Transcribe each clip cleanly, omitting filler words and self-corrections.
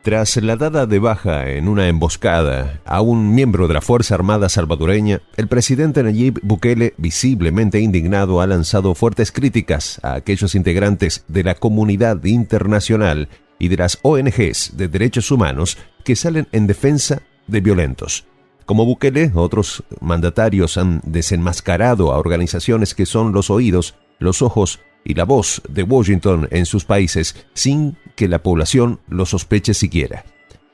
Tras la dada de baja en una emboscada a un miembro de la Fuerza Armada salvadoreña, el presidente Nayib Bukele, visiblemente indignado, ha lanzado fuertes críticas a aquellos integrantes de la comunidad internacional y de las ONGs de derechos humanos que salen en defensa de violentos. Como Bukele, otros mandatarios han desenmascarado a organizaciones que son los oídos, los ojos y la voz de Washington en sus países sin que la población lo sospeche siquiera.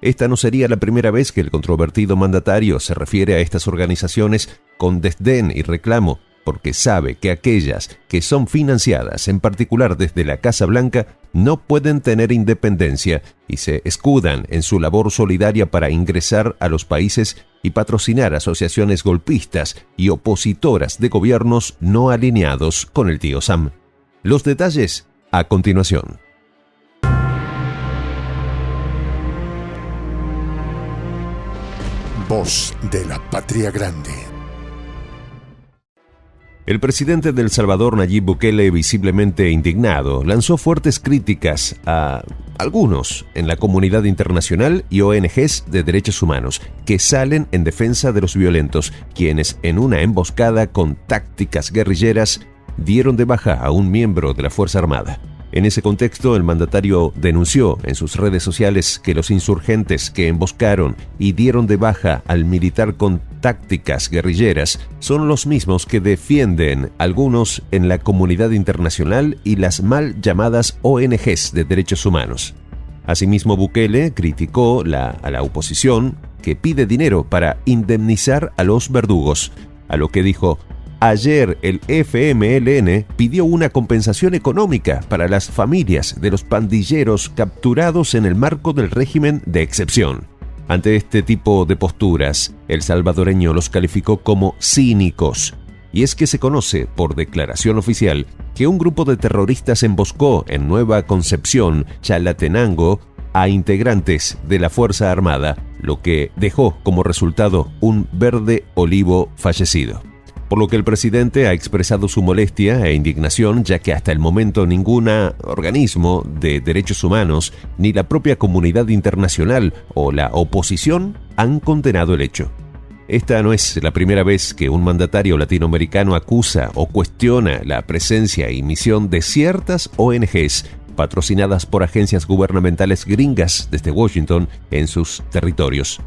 Esta no sería la primera vez que el controvertido mandatario se refiere a estas organizaciones con desdén y reclamo, porque sabe que aquellas que son financiadas, en particular desde la Casa Blanca, no pueden tener independencia y se escudan en su labor solidaria para ingresar a los países y patrocinar asociaciones golpistas y opositoras de gobiernos no alineados con el tío Sam. Los detalles a continuación. Voz de la Patria Grande. El presidente de El Salvador, Nayib Bukele, visiblemente indignado, lanzó fuertes críticas a algunos en la comunidad internacional y ONGs de derechos humanos que salen en defensa de los violentos, quienes en una emboscada con tácticas guerrilleras dieron de baja a un miembro de la Fuerza Armada. En ese contexto, el mandatario denunció en sus redes sociales que los insurgentes que emboscaron y dieron de baja al militar con tácticas guerrilleras son los mismos que defienden algunos en la comunidad internacional y las mal llamadas ONGs de derechos humanos. Asimismo, Bukele criticó a la oposición que pide dinero para indemnizar a los verdugos, a lo que dijo: ayer el FMLN pidió una compensación económica para las familias de los pandilleros capturados en el marco del régimen de excepción. Ante este tipo de posturas, el salvadoreño los calificó como cínicos. Y es que se conoce por declaración oficial que un grupo de terroristas emboscó en Nueva Concepción, Chalatenango, a integrantes de la Fuerza Armada, lo que dejó como resultado un verde olivo fallecido. Por lo que el presidente ha expresado su molestia e indignación, ya que hasta el momento ningún organismo de derechos humanos, ni la propia comunidad internacional o la oposición han condenado el hecho. Esta no es la primera vez que un mandatario latinoamericano acusa o cuestiona la presencia y misión de ciertas ONGs patrocinadas por agencias gubernamentales gringas desde Washington en sus territorios.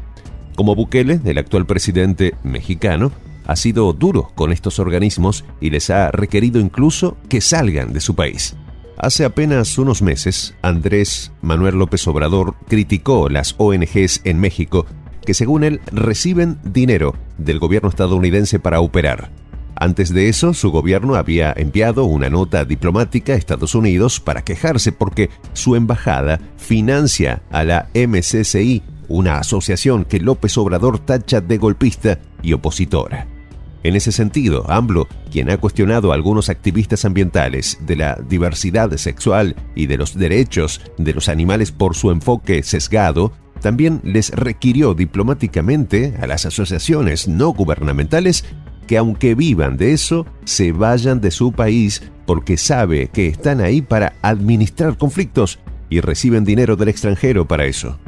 Como Bukele, el actual presidente mexicano, ha sido duro con estos organismos y les ha requerido incluso que salgan de su país. Hace apenas unos meses, Andrés Manuel López Obrador criticó las ONGs en México que, según él, reciben dinero del gobierno estadounidense para operar. Antes de eso, su gobierno había enviado una nota diplomática a Estados Unidos para quejarse porque su embajada financia a la MCCI, una asociación que López Obrador tacha de golpista y opositora. En ese sentido, AMLO, quien ha cuestionado a algunos activistas ambientales de la diversidad sexual y de los derechos de los animales por su enfoque sesgado, también les requirió diplomáticamente a las asociaciones no gubernamentales que, aunque vivan de eso, se vayan de su país porque sabe que están ahí para administrar conflictos y reciben dinero del extranjero para eso.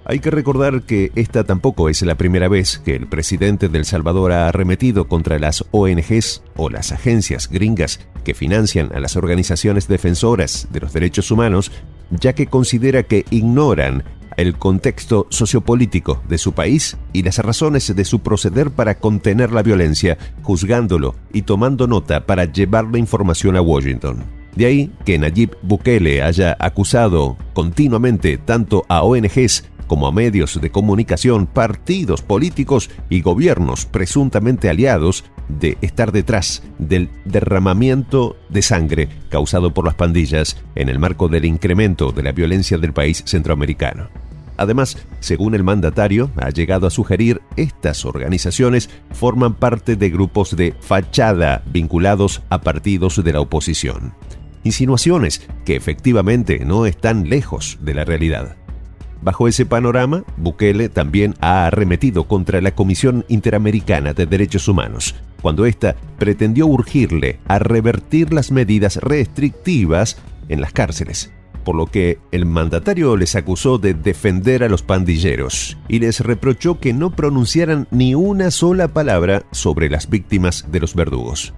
Hay que recordar que esta tampoco es la primera vez que el presidente de El Salvador ha arremetido contra las ONGs o las agencias gringas que financian a las organizaciones defensoras de los derechos humanos, ya que considera que ignoran el contexto sociopolítico de su país y las razones de su proceder para contener la violencia, juzgándolo y tomando nota para llevar la información a Washington. De ahí que Nayib Bukele haya acusado continuamente tanto a ONGs como a medios de comunicación, partidos políticos y gobiernos presuntamente aliados de estar detrás del derramamiento de sangre causado por las pandillas en el marco del incremento de la violencia del país centroamericano. Además, según el mandatario, ha llegado a sugerir estas organizaciones forman parte de grupos de fachada vinculados a partidos de la oposición. Insinuaciones que efectivamente no están lejos de la realidad. Bajo ese panorama, Bukele también ha arremetido contra la Comisión Interamericana de Derechos Humanos, cuando ésta pretendió urgirle a revertir las medidas restrictivas en las cárceles. por lo que el mandatario les acusó de defender a los pandilleros y les reprochó que no pronunciaran ni una sola palabra sobre las víctimas de los verdugos.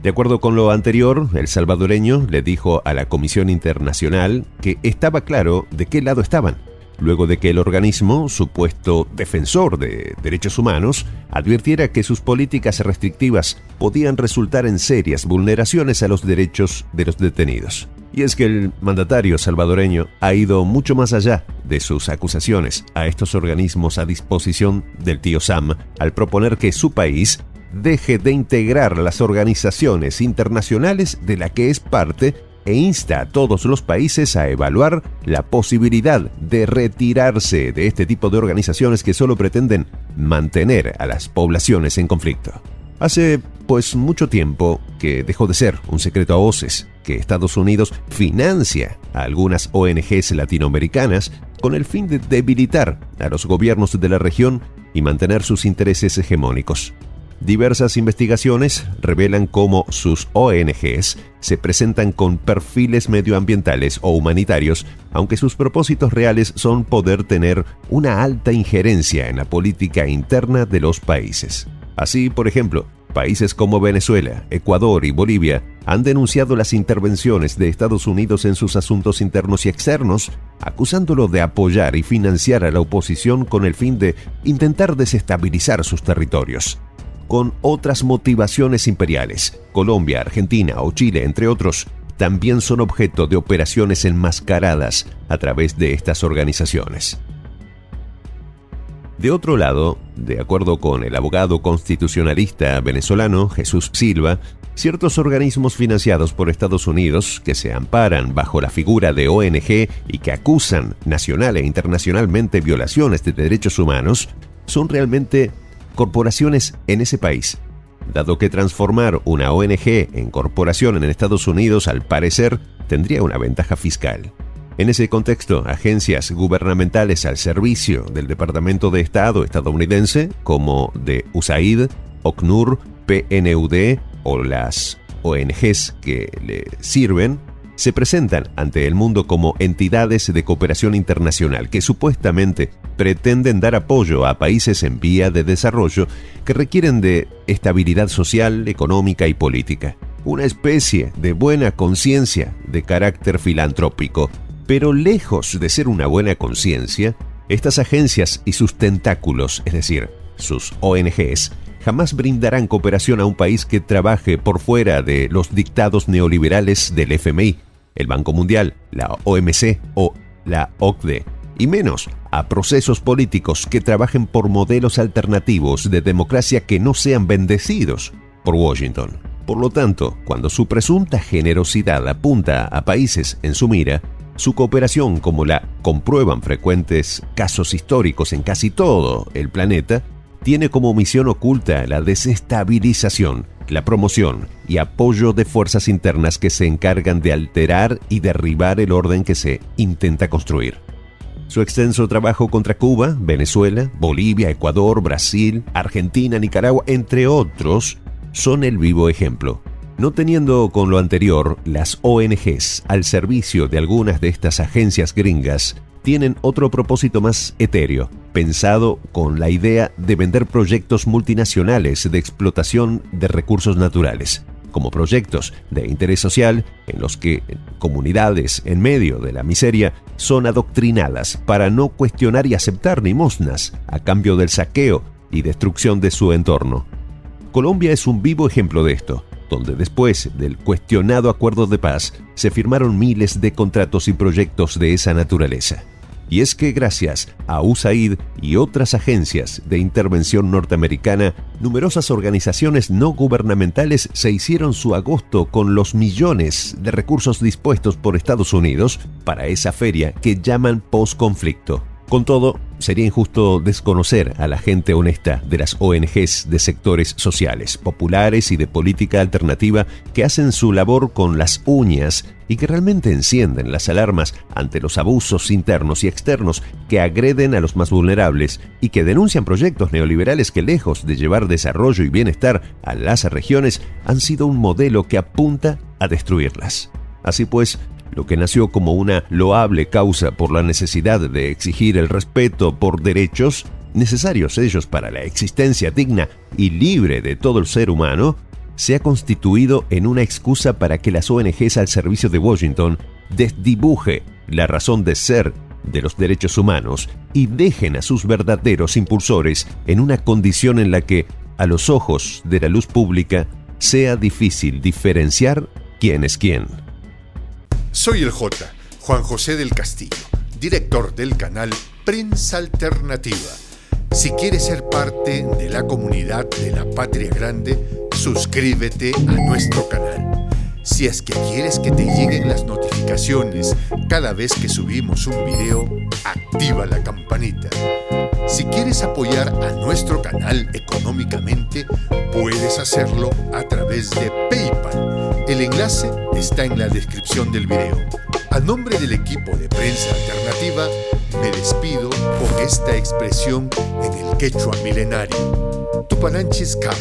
De acuerdo con lo anterior, el salvadoreño le dijo a la Comisión Internacional que estaba claro de qué lado estaban, luego de que el organismo, supuesto defensor de derechos humanos, advirtiera que sus políticas restrictivas podían resultar en serias vulneraciones a los derechos de los detenidos. Y es que el mandatario salvadoreño ha ido mucho más allá de sus acusaciones a estos organismos a disposición del tío Sam al proponer que su país deje de integrar las organizaciones internacionales de la que es parte e insta a todos los países a evaluar la posibilidad de retirarse de este tipo de organizaciones que solo pretenden mantener a las poblaciones en conflicto. Hace pues mucho tiempo que dejó de ser un secreto a voces que Estados Unidos financia a algunas ONGs latinoamericanas con el fin de debilitar a los gobiernos de la región y mantener sus intereses hegemónicos. Diversas investigaciones revelan cómo sus ONGs se presentan con perfiles medioambientales o humanitarios, aunque sus propósitos reales son poder tener una alta injerencia en la política interna de los países. Así, por ejemplo, países como Venezuela, Ecuador y Bolivia han denunciado las intervenciones de Estados Unidos en sus asuntos internos y externos, acusándolo de apoyar y financiar a la oposición con el fin de intentar desestabilizar sus territorios. Con otras motivaciones imperiales, Colombia, Argentina o Chile, entre otros, también son objeto de operaciones enmascaradas a través de estas organizaciones. De otro lado, de acuerdo con el abogado constitucionalista venezolano Jesús Silva, ciertos organismos financiados por Estados Unidos que se amparan bajo la figura de ONG y que acusan nacional e internacionalmente violaciones de derechos humanos son realmente corporaciones en ese país, dado que transformar una ONG en corporación en Estados Unidos al parecer tendría una ventaja fiscal. En ese contexto, agencias gubernamentales al servicio del Departamento de Estado estadounidense, como de USAID, OCNUR, PNUD o las ONGs que le sirven, se presentan ante el mundo como entidades de cooperación internacional que supuestamente pretenden dar apoyo a países en vía de desarrollo que requieren de estabilidad social, económica y política. Una especie de buena conciencia de carácter filantrópico. Pero lejos de ser una buena conciencia, estas agencias y sus tentáculos, es decir, sus ONGs, jamás brindarán cooperación a un país que trabaje por fuera de los dictados neoliberales del FMI, el Banco Mundial, la OMC o la OCDE, y menos a procesos políticos que trabajen por modelos alternativos de democracia que no sean bendecidos por Washington. Por lo tanto, cuando su presunta generosidad apunta a países en su mira, su cooperación, como la comprueban frecuentes casos históricos en casi todo el planeta, tiene como misión oculta la desestabilización, la promoción y apoyo de fuerzas internas que se encargan de alterar y derribar el orden que se intenta construir. Su extenso trabajo contra Cuba, Venezuela, Bolivia, Ecuador, Brasil, Argentina, Nicaragua, entre otros, son el vivo ejemplo. No teniendo con lo anterior, las ONGs al servicio de algunas de estas agencias gringas tienen otro propósito más etéreo, pensado con la idea de vender proyectos multinacionales de explotación de recursos naturales, como proyectos de interés social en los que comunidades en medio de la miseria son adoctrinadas para no cuestionar y aceptar limosnas a cambio del saqueo y destrucción de su entorno. Colombia es un vivo ejemplo de esto, donde después del cuestionado acuerdo de paz se firmaron miles de contratos y proyectos de esa naturaleza. Y es que gracias a USAID y otras agencias de intervención norteamericana, numerosas organizaciones no gubernamentales se hicieron su agosto con los millones de recursos dispuestos por Estados Unidos para esa feria que llaman posconflicto. Con todo, sería injusto desconocer a la gente honesta de las ONGs de sectores sociales, populares y de política alternativa que hacen su labor con las uñas y que realmente encienden las alarmas ante los abusos internos y externos que agreden a los más vulnerables y que denuncian proyectos neoliberales que, lejos de llevar desarrollo y bienestar a las regiones, han sido un modelo que apunta a destruirlas. Así pues, Lo que nació como una loable causa por la necesidad de exigir el respeto por derechos necesarios ellos para la existencia digna y libre de todo el ser humano, se ha constituido en una excusa para que las ONGs al servicio de Washington desdibuje la razón de ser de los derechos humanos y dejen a sus verdaderos impulsores en una condición en la que, a los ojos de la luz pública, sea difícil diferenciar quién es quién. Soy el J, Juan José del Castillo, director del canal Prensa Alternativa. Si quieres ser parte de la comunidad de la Patria Grande, suscríbete a nuestro canal. Si es que quieres que te lleguen las notificaciones cada vez que subimos un video, activa la campanita. Si quieres apoyar a nuestro canal económicamente, puedes hacerlo a través de PayPal. El enlace está en la descripción del video. A nombre del equipo de Prensa Alternativa, me despido con esta expresión en el quechua milenario, Tupananchis Kama,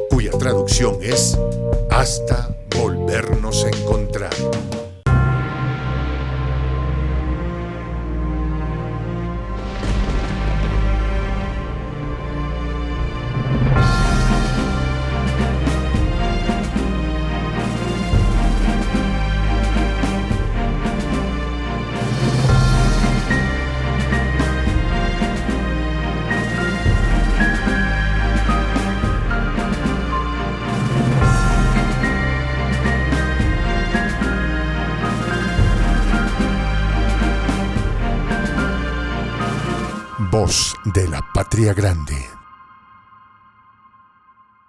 cuya traducción es hasta volvernos a encontrar. Voz de la Patria Grande.